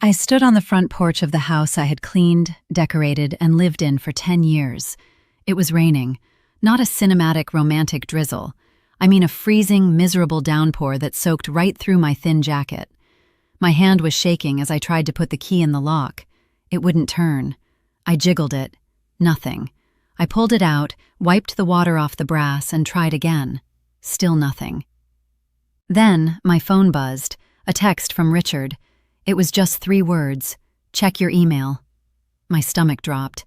I stood on the front porch of the house I had cleaned, decorated, and lived in for 10 years. It was raining, not a cinematic romantic drizzle. I mean a freezing, miserable downpour that soaked right through my thin jacket. My hand was shaking as I tried to put the key in the lock. It wouldn't turn. I jiggled it. Nothing. I pulled it out, wiped the water off the brass, and tried again. Still nothing. Then my phone buzzed, a text from Richard. It was just 3 words. Check your email. My stomach dropped.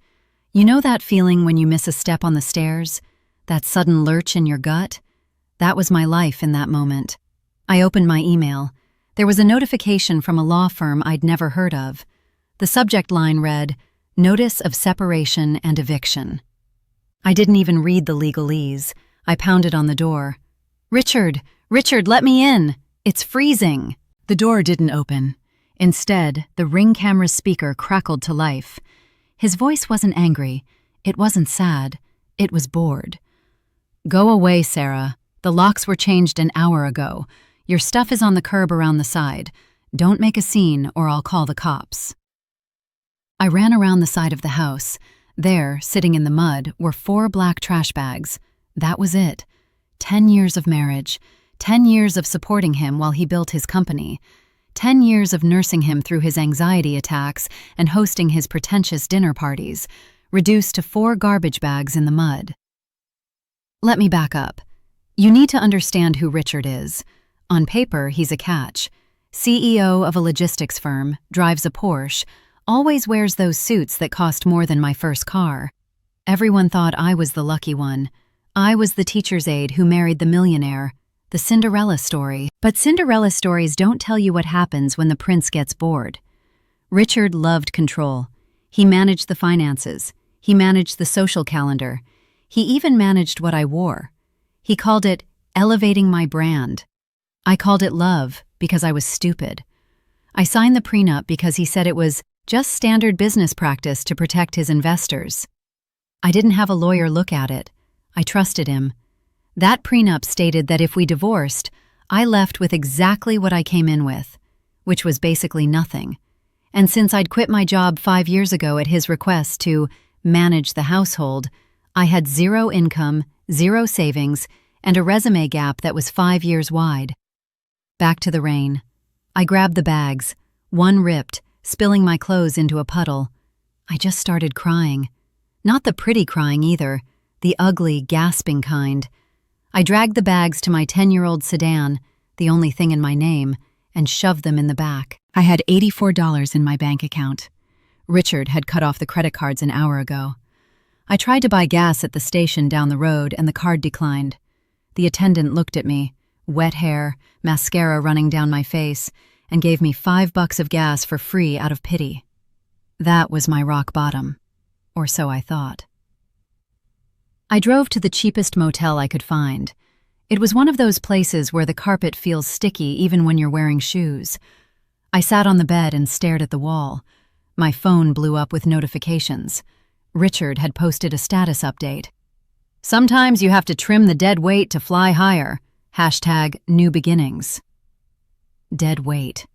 You know that feeling when you miss a step on the stairs? That sudden lurch in your gut? That was my life in that moment. I opened my email. There was a notification from a law firm I'd never heard of. The subject line read, Notice of Separation and Eviction. I didn't even read the legalese. I pounded on the door. Richard, let me in! It's freezing! The door didn't open. Instead, the Ring camera's speaker crackled to life. His voice wasn't angry. It wasn't sad. It was bored. Go away, Sarah. The locks were changed an hour ago. Your stuff is on the curb around the side. Don't make a scene or I'll call the cops. I ran around the side of the house. There, sitting in the mud, were 4 black trash bags. That was it. 10 years of marriage. 10 years of supporting him while he built his company. 10 years of nursing him through his anxiety attacks and hosting his pretentious dinner parties, reduced to 4 garbage bags in the mud. Let me back up. You need to understand who Richard is. On paper, he's a catch. CEO of a logistics firm, drives a Porsche, always wears those suits that cost more than my first car. Everyone thought I was the lucky one. I was the teacher's aide who married the millionaire. The Cinderella story. But Cinderella stories don't tell you what happens when the prince gets bored. Richard loved control. He managed the finances. He managed the social calendar. He even managed what I wore. He called it elevating my brand. I called it love because I was stupid. I signed the prenup because he said it was just standard business practice to protect his investors. I didn't have a lawyer look at it. I trusted him. That prenup stated that if we divorced, I left with exactly what I came in with, which was basically nothing. And since I'd quit my job 5 years ago at his request to manage the household, I had 0 income, 0 savings, and a resume gap that was 5 years wide. Back to the rain. I grabbed the bags. One ripped, spilling my clothes into a puddle. I just started crying. Not the pretty crying either, the ugly, gasping kind. I dragged the bags to my 10-year-old sedan, the only thing in my name, and shoved them in the back. I had $84 in my bank account. Richard had cut off the credit cards an hour ago. I tried to buy gas at the station down the road and the card declined. The attendant looked at me, wet hair, mascara running down my face, and gave me $5 of gas for free out of pity. That was my rock bottom. Or so I thought. I drove to the cheapest motel I could find. It was one of those places where the carpet feels sticky even when you're wearing shoes. I sat on the bed and stared at the wall. My phone blew up with notifications. Richard had posted a status update. Sometimes you have to trim the dead weight to fly higher. #new beginnings. Dead weight.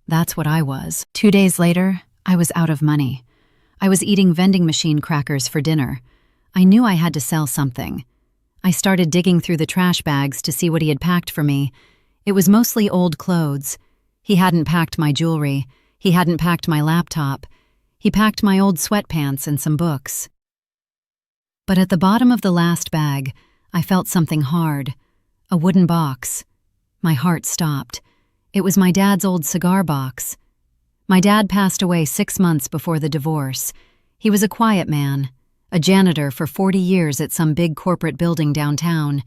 That's what I was. 2 days later, I was out of money. I was eating vending machine crackers for dinner. I knew I had to sell something. I started digging through the trash bags to see what he had packed for me. It was mostly old clothes. He hadn't packed my jewelry. He hadn't packed my laptop. He packed my old sweatpants and some books. But at the bottom of the last bag, I felt something hard. A wooden box. My heart stopped. It was my dad's old cigar box. My dad passed away 6 months before the divorce. He was a quiet man. A janitor for 40 years at some big corporate building downtown.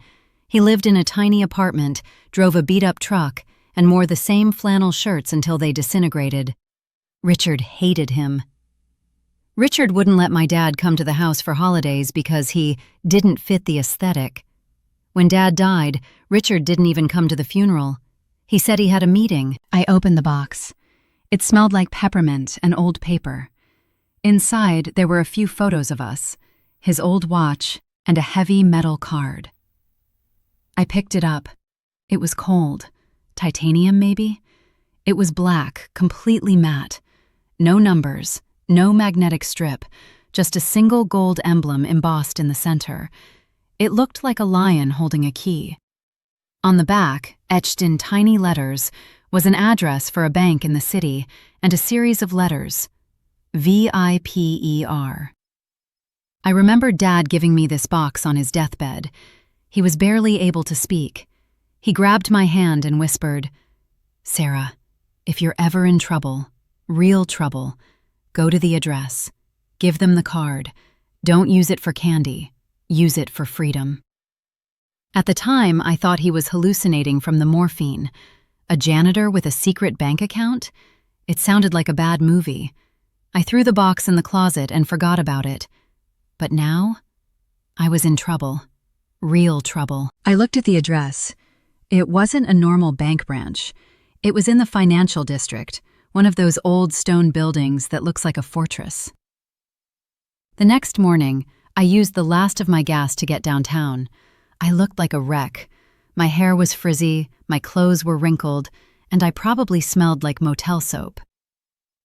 He lived in a tiny apartment, drove a beat-up truck, and wore the same flannel shirts until they disintegrated. Richard hated him. Richard wouldn't let my dad come to the house for holidays because he didn't fit the aesthetic. When Dad died, Richard didn't even come to the funeral. He said he had a meeting. I opened the box. It smelled like peppermint and old paper. Inside, there were a few photos of us, his old watch, and a heavy metal card. I picked it up. It was cold. Titanium, maybe? It was black, completely matte. No numbers, no magnetic strip, just a single gold emblem embossed in the center. It looked like a lion holding a key. On the back, etched in tiny letters, was an address for a bank in the city and a series of letters. VIPER. I remembered Dad giving me this box on his deathbed. He was barely able to speak. He grabbed my hand and whispered, "Sarah, if you're ever in trouble, real trouble, go to the address. Give them the card. Don't use it for candy. Use it for freedom." At the time, I thought he was hallucinating from the morphine. A janitor with a secret bank account? It sounded like a bad movie. I threw the box in the closet and forgot about it. But now, I was in trouble. Real trouble. I looked at the address. It wasn't a normal bank branch. It was in the financial district, one of those old stone buildings that looks like a fortress. The next morning, I used the last of my gas to get downtown. I looked like a wreck. My hair was frizzy, my clothes were wrinkled, and I probably smelled like motel soap.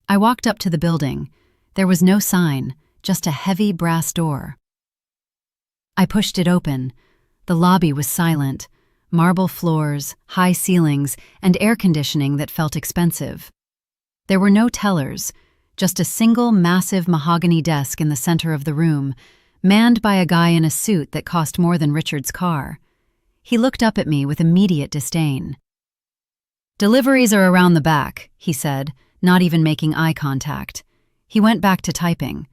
I walked up to the building. There was no sign, just a heavy brass door. I pushed it open. The lobby was silent. Marble floors, high ceilings, and air conditioning that felt expensive. There were no tellers, just a single massive mahogany desk in the center of the room, manned by a guy in a suit that cost more than Richard's car. He looked up at me with immediate disdain. "Deliveries are around the back," he said, not even making eye contact. He went back to typing.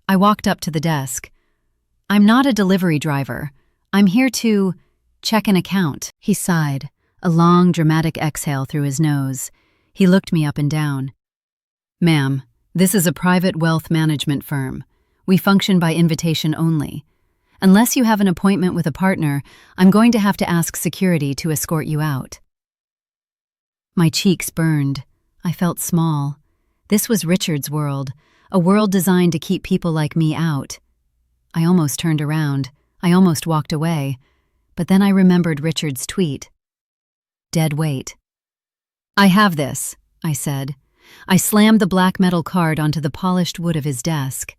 I walked up to the desk. "I'm not a delivery driver. I'm here to check an account." He sighed, a long, dramatic exhale through his nose. He looked me up and down. "Ma'am, this is a private wealth management firm. We function by invitation only. Unless you have an appointment with a partner, I'm going to have to ask security to escort you out." My cheeks burned. I felt small. This was Richard's world, a world designed to keep people like me out. I almost turned around. I almost walked away. But then I remembered Richard's tweet. Dead weight. "I have this," I said. I slammed the black metal card onto the polished wood of his desk.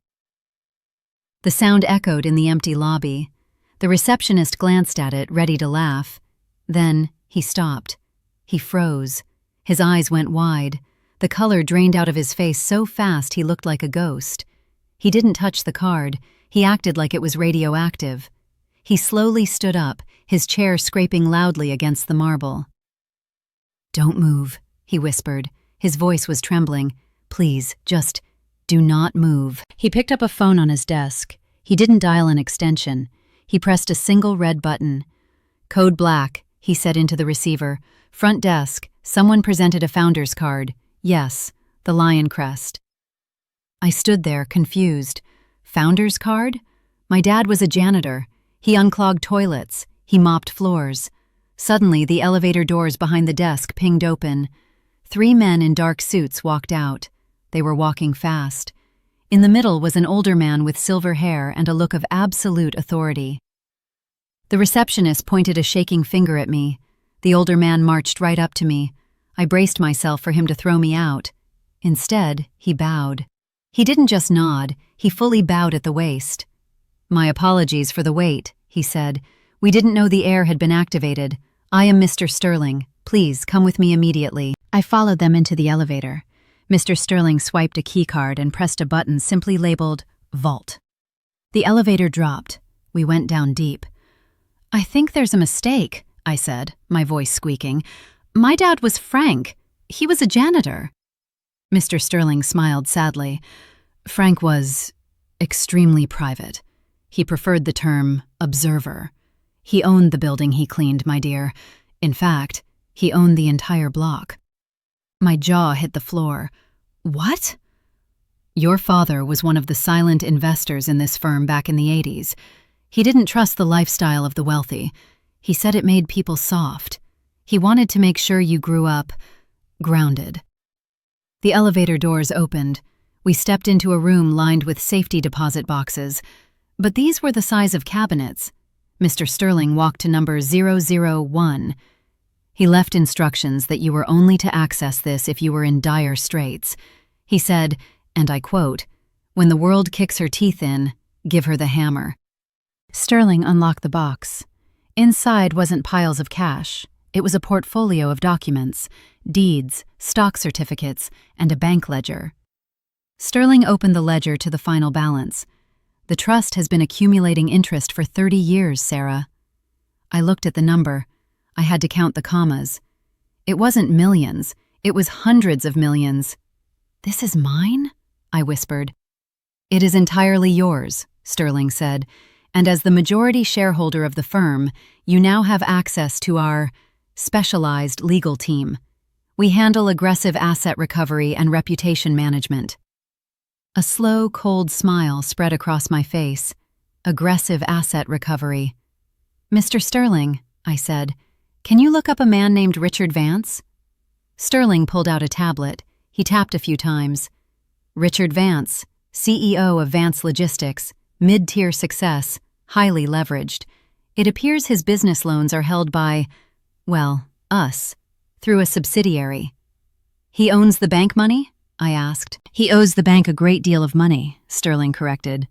The sound echoed in the empty lobby. The receptionist glanced at it, ready to laugh. Then he stopped. He froze. His eyes went wide. The color drained out of his face so fast he looked like a ghost. He didn't touch the card. He acted like it was radioactive. He slowly stood up, his chair scraping loudly against the marble. "Don't move," he whispered. His voice was trembling. "Please, just do not move." He picked up a phone on his desk. He didn't dial an extension. He pressed a single red button. "Code black," he said into the receiver. "Front desk. Someone presented a founder's card. Yes, the lion crest." I stood there, confused. Founder's card? My dad was a janitor. He unclogged toilets. He mopped floors. Suddenly, the elevator doors behind the desk pinged open. 3 men in dark suits walked out. They were walking fast. In the middle was an older man with silver hair and a look of absolute authority. The receptionist pointed a shaking finger at me. The older man marched right up to me. I braced myself for him to throw me out. Instead, he bowed. He didn't just nod, he fully bowed at the waist. "My apologies for the wait," he said. "We didn't know the air had been activated. I am Mr. Sterling. Please come with me immediately." I followed them into the elevator. Mr. Sterling swiped a keycard and pressed a button simply labeled Vault. The elevator dropped. We went down deep. "I think there's a mistake," I said, my voice squeaking. "My dad was Frank. He was a janitor." Mr. Sterling smiled sadly. "Frank was extremely private. He preferred the term observer. He owned the building he cleaned, my dear. In fact, he owned the entire block." My jaw hit the floor. "What?" "Your father was one of the silent investors in this firm back in the 80s. He didn't trust the lifestyle of the wealthy. He said it made people soft. He wanted to make sure you grew up grounded." The elevator doors opened. We stepped into a room lined with safety deposit boxes. But these were the size of cabinets. Mr. Sterling walked to number 001. He left instructions that you were only to access this if you were in dire straits. He said, and I quote, "When the world kicks her teeth in, give her the hammer." Sterling unlocked the box. Inside wasn't piles of cash. It was a portfolio of documents, deeds, stock certificates, and a bank ledger. Sterling opened the ledger to the final balance. "The trust has been accumulating interest for 30 years, Sarah." I looked at the number. I had to count the commas. It wasn't millions. It was hundreds of millions. "This is mine?" I whispered. "It is entirely yours," Sterling said, "and as the majority shareholder of the firm, you now have access to our specialized legal team. We handle aggressive asset recovery and reputation management." A slow, cold smile spread across my face. Aggressive asset recovery. "Mr. Sterling," I said, "can you look up a man named Richard Vance?" Sterling pulled out a tablet. He tapped a few times. "Richard Vance, CEO of Vance Logistics, mid-tier success, highly leveraged. It appears his business loans are held by, well, us, through a subsidiary." "He owns the bank money?" I asked. "He owes the bank a great deal of money," Sterling corrected.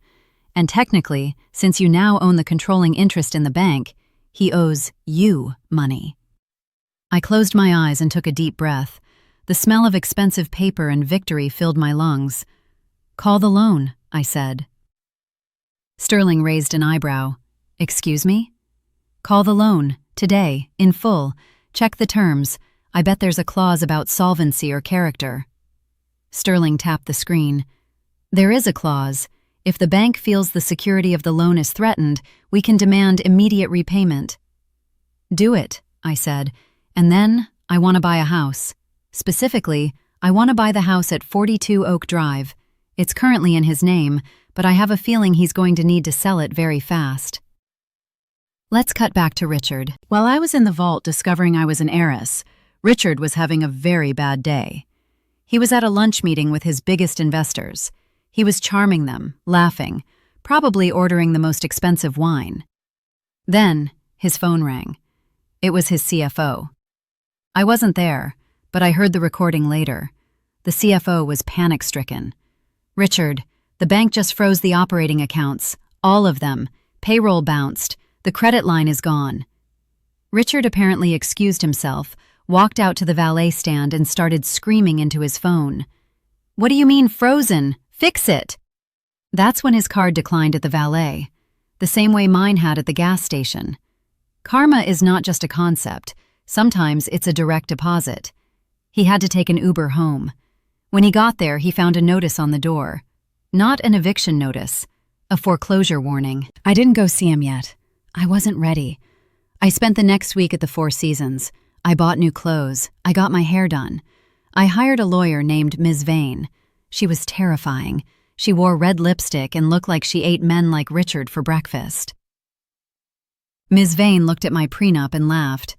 "And technically, since you now own the controlling interest in the bank, he owes you money." I closed my eyes and took a deep breath. The smell of expensive paper and victory filled my lungs. "Call the loan," I said. Sterling raised an eyebrow. "Excuse me?" "Call the loan, today, in full. Check the terms. I bet there's a clause about solvency or character." Sterling tapped the screen. "There is a clause. If the bank feels the security of the loan is threatened, we can demand immediate repayment." "Do it," I said. "And then, I want to buy a house. Specifically, I want to buy the house at 42 Oak Drive. It's currently in his name, but I have a feeling he's going to need to sell it very fast." Let's cut back to Richard. While I was in the vault discovering I was an heiress, Richard was having a very bad day. He was at a lunch meeting with his biggest investors. He was charming them, laughing, probably ordering the most expensive wine. Then, his phone rang. It was his CFO. I wasn't there, but I heard the recording later. The CFO was panic-stricken. "Richard, the bank just froze the operating accounts, all of them. Payroll bounced. The credit line is gone." Richard apparently excused himself, walked out to the valet stand and started screaming into his phone. "What do you mean frozen? Fix it!" That's when his card declined at the valet, the same way mine had at the gas station. Karma is not just a concept. Sometimes it's a direct deposit. He had to take an Uber home. When he got there, he found a notice on the door. Not an eviction notice, a foreclosure warning. I didn't go see him yet. I wasn't ready. I spent the next week at the Four Seasons. I bought new clothes. I got my hair done. I hired a lawyer named Ms. Vane. She was terrifying. She wore red lipstick and looked like she ate men like Richard for breakfast. Ms. Vane looked at my prenup and laughed.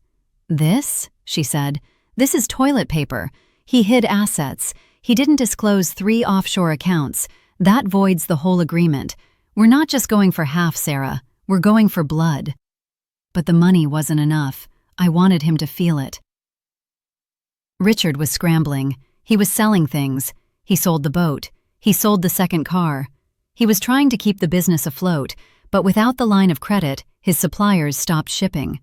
"This?" she said. "This is toilet paper. He hid assets. He didn't disclose 3 offshore accounts. That voids the whole agreement. We're not just going for half, Sarah. We're going for blood." But the money wasn't enough. I wanted him to feel it. Richard was scrambling. He was selling things. He sold the boat. He sold the second car. He was trying to keep the business afloat, but without the line of credit, his suppliers stopped shipping.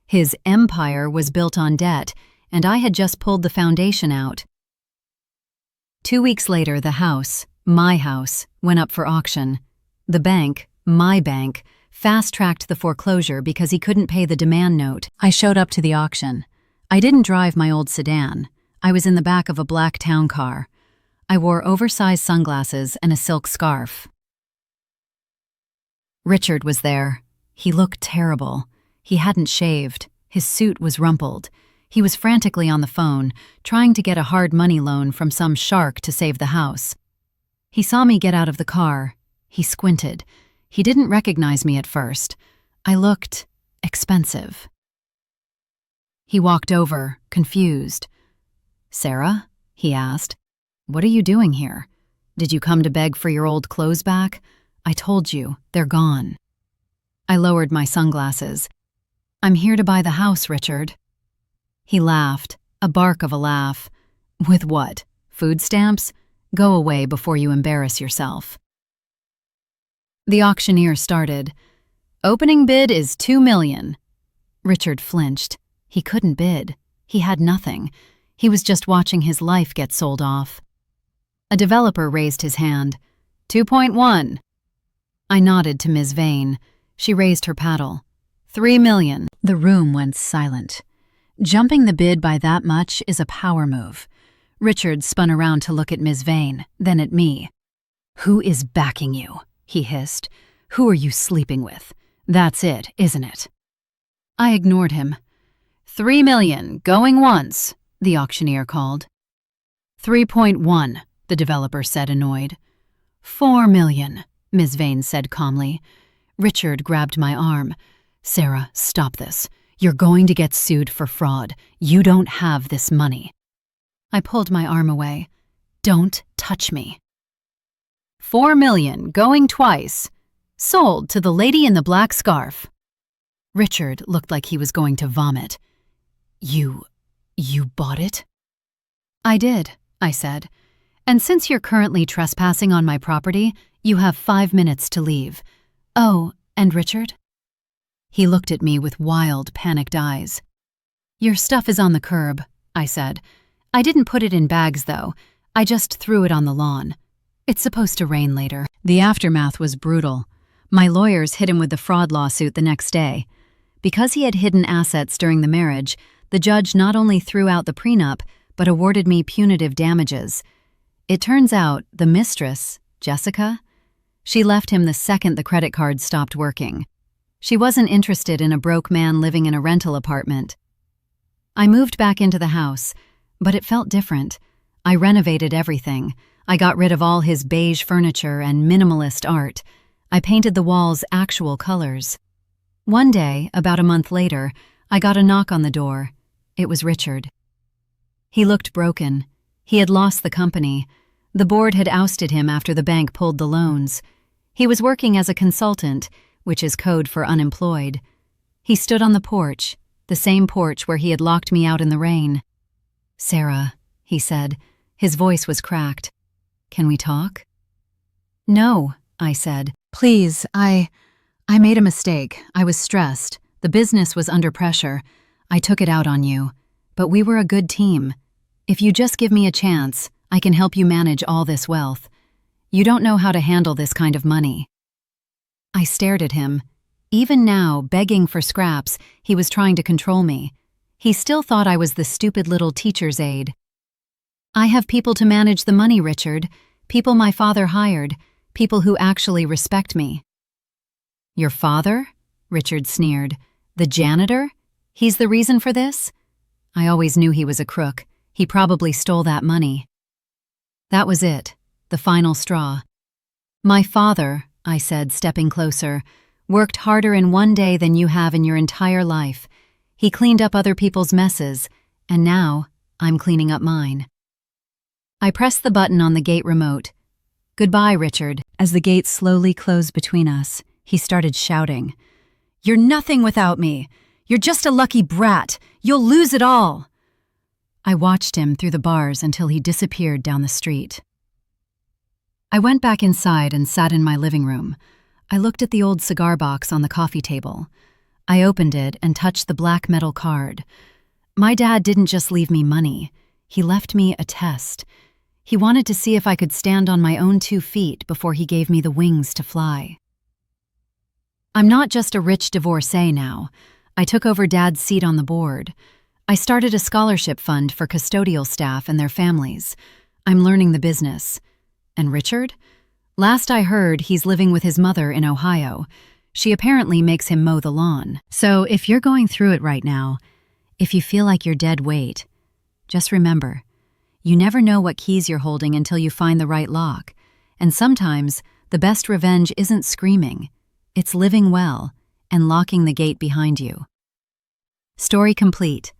His empire was built on debt, and I had just pulled the foundation out. 2 weeks later, the house, my house, went up for auction. The bank, my bank, fast-tracked the foreclosure because he couldn't pay the demand note. I showed up to the auction. I didn't drive my old sedan. I was in the back of a black town car. I wore oversized sunglasses and a silk scarf. Richard was there. He looked terrible. He hadn't shaved. His suit was rumpled. He was frantically on the phone, trying to get a hard money loan from some shark to save the house. He saw me get out of the car. He squinted. He didn't recognize me at first. I looked expensive. He walked over, confused. "Sarah?" he asked. "What are you doing here? Did you come to beg for your old clothes back? I told you, they're gone." I lowered my sunglasses. "I'm here to buy the house, Richard." He laughed, a bark of a laugh. "With what? Food stamps? Go away before you embarrass yourself." The auctioneer started. "Opening bid is $2 million. Richard flinched. He couldn't bid. He had nothing. He was just watching his life get sold off. A developer raised his hand. 2.1. I nodded to Ms. Vane. She raised her paddle. 3 million. The room went silent. Jumping the bid by that much is a power move. Richard spun around to look at Ms. Vane, then at me. "Who is backing you?" he hissed. "Who are you sleeping with? That's it, isn't it?" I ignored him. 3 million, going once, the auctioneer called. 3.1, the developer said, annoyed. 4 million, Ms. Vane said calmly. Richard grabbed my arm. "Sarah, stop this. You're going to get sued for fraud. You don't have this money." I pulled my arm away. "Don't touch me." 4 million, going twice. Sold to the lady in the black scarf. Richard looked like he was going to vomit. You bought it?" "I did," I said. "And since you're currently trespassing on my property, you have 5 minutes to leave. Oh, and Richard?" He looked at me with wild, panicked eyes. "Your stuff is on the curb," I said. "I didn't put it in bags, though. I just threw it on the lawn. It's supposed to rain later." The aftermath was brutal. My lawyers hit him with the fraud lawsuit the next day. Because he had hidden assets during the marriage, the judge not only threw out the prenup, but awarded me punitive damages. It turns out the mistress, Jessica, she left him the second the credit card stopped working. She wasn't interested in a broke man living in a rental apartment. I moved back into the house, but it felt different. I renovated everything. I got rid of all his beige furniture and minimalist art. I painted the walls actual colors. One day, about a month later, I got a knock on the door. It was Richard. He looked broken. He had lost the company. The board had ousted him after the bank pulled the loans. He was working as a consultant, which is code for unemployed. He stood on the porch, the same porch where he had locked me out in the rain. "Sarah," he said. His voice was cracked. "Can we talk?" "No," I said. "Please, I made a mistake. I was stressed. The business was under pressure. I took it out on you. But we were a good team. If you just give me a chance, I can help you manage all this wealth. You don't know how to handle this kind of money." I stared at him. Even now, begging for scraps, he was trying to control me. He still thought I was the stupid little teacher's aide. "I have people to manage the money, Richard. People my father hired. People who actually respect me." "Your father?" Richard sneered. "The janitor? He's the reason for this?" I always knew he was a crook. He probably stole that money. That was it, the final straw. "My father," I said, stepping closer, "worked harder in one day than you have in your entire life. He cleaned up other people's messes, and now I'm cleaning up mine." I pressed the button on the gate remote. "Goodbye, Richard." As the gate slowly closed between us, he started shouting. "You're nothing without me. You're just a lucky brat. You'll lose it all." I watched him through the bars until he disappeared down the street. I went back inside and sat in my living room. I looked at the old cigar box on the coffee table. I opened it and touched the black metal card. My dad didn't just leave me money. He left me a test. He wanted to see if I could stand on my own 2 feet before he gave me the wings to fly. I'm not just a rich divorcee now. I took over Dad's seat on the board. I started a scholarship fund for custodial staff and their families. I'm learning the business. And Richard? Last I heard, he's living with his mother in Ohio. She apparently makes him mow the lawn. So if you're going through it right now, if you feel like you're dead weight, just remember, you never know what keys you're holding until you find the right lock. And sometimes, the best revenge isn't screaming. It's living well and locking the gate behind you. Story complete.